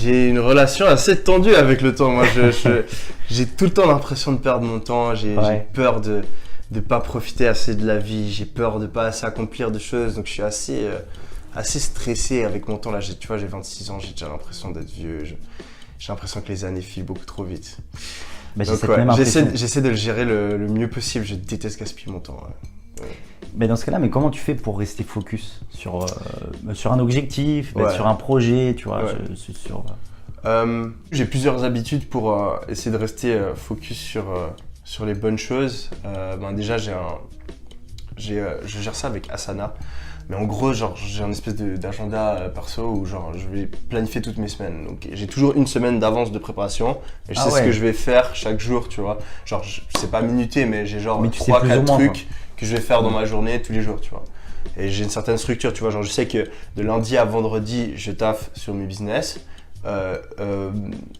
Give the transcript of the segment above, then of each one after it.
J'ai une relation assez tendue avec le temps. Moi, j'ai tout le temps l'impression de perdre mon temps. J'ai peur de pas profiter assez de la vie. J'ai peur de pas assez accomplir de choses. Donc, je suis assez stressé avec mon temps. Là, tu vois, j'ai 26 ans. J'ai déjà l'impression d'être vieux. J'ai l'impression que les années filent beaucoup trop vite. Bah, donc, j'essaie de le gérer le mieux possible. Je déteste gaspiller mon temps. Ouais. Mais dans ce cas-là, comment tu fais pour rester focus sur un objectif, sur un projet, tu vois, J'ai plusieurs habitudes pour essayer de rester focus sur les bonnes choses. Déjà, je gère ça avec Asana. Mais en gros, j'ai un espèce d'agenda perso où je vais planifier toutes mes semaines. Donc j'ai toujours une semaine d'avance de préparation et je sais ce que je vais faire chaque jour, tu vois. C'est pas minuté, mais j'ai 3-4 trucs que je vais faire dans ma journée tous les jours, tu vois. Et j'ai une certaine structure, tu vois. Je sais que de lundi à vendredi, je taffe sur mes business.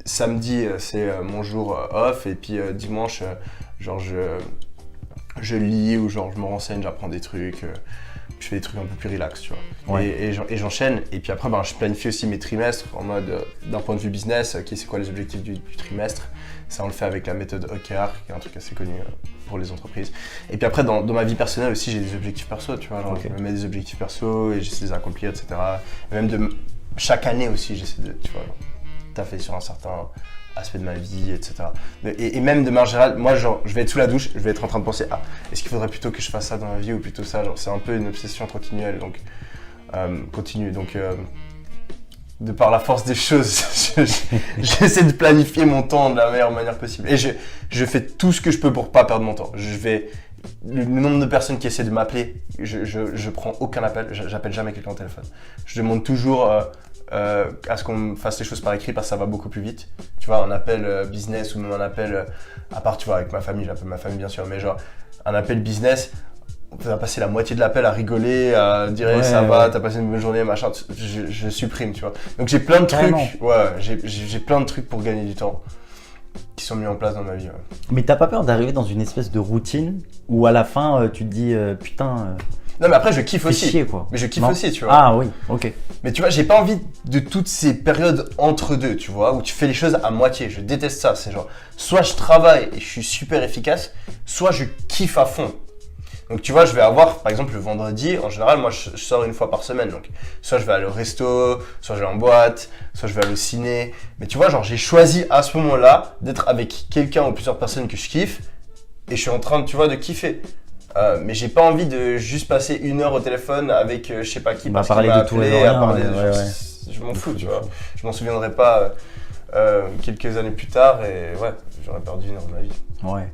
Samedi, c'est mon jour off et puis dimanche, je lis ou je me renseigne, j'apprends des trucs. Je fais des trucs un peu plus relax, tu vois. Ouais. Et j'enchaîne. Et puis après, je planifie aussi mes trimestres en mode, d'un point de vue business, c'est quoi les objectifs du trimestre. Ça, on le fait avec la méthode OKR, qui est un truc assez connu pour les entreprises. Et puis après, dans ma vie personnelle aussi, j'ai des objectifs perso, tu vois. Je me mets des objectifs perso et j'essaie de les accomplir, etc. Et même chaque année aussi, j'essaie de, tu vois, taffer sur un certain aspect de ma vie, etc. Et même de manière générale, moi, je vais être sous la douche, je vais être en train de penser, est-ce qu'il faudrait plutôt que je fasse ça dans ma vie ou plutôt ça, c'est un peu une obsession continuelle, donc continue. Donc, de par la force des choses, j'essaie de planifier mon temps de la meilleure manière possible. Et je fais tout ce que je peux pour pas perdre mon temps. Le nombre de personnes qui essaient de m'appeler, je prends aucun appel, j'appelle jamais quelqu'un au téléphone. Je demande toujours à ce qu'on me fasse les choses par écrit parce que ça va beaucoup plus vite. Tu vois, un appel business ou même un appel, à part tu vois avec ma famille, j'appelle ma famille bien sûr, mais un appel business, on va passer la moitié de l'appel à rigoler, à dire ça va, t'as passé une bonne journée, machin, je supprime, tu vois. Donc j'ai plein de trucs, j'ai plein de trucs pour gagner du temps qui sont mis en place dans ma vie. Ouais. Mais t'as pas peur d'arriver dans une espèce de routine où à la fin tu te dis putain. Non mais après je kiffe aussi. Chier, quoi. Mais je kiffe aussi, tu vois. Ah oui, ok. Mais tu vois, j'ai pas envie de toutes ces périodes entre deux, tu vois, où tu fais les choses à moitié. Je déteste ça. C'est soit je travaille et je suis super efficace, soit je kiffe à fond. Donc tu vois, je vais avoir, par exemple le vendredi, en général, moi je sors une fois par semaine. Donc soit je vais aller au resto, soit je vais en boîte, soit je vais aller au ciné. Mais tu vois, j'ai choisi à ce moment-là d'être avec quelqu'un ou plusieurs personnes que je kiffe et je suis en train, tu vois, de kiffer. Mais j'ai pas envie de juste passer 1 heure au téléphone avec je sais pas qui parce qu'il m'a appelé à parler je m'en fous, tu vois. Je m'en souviendrai pas quelques années plus tard et j'aurais perdu 1 heure de ma vie. Ouais.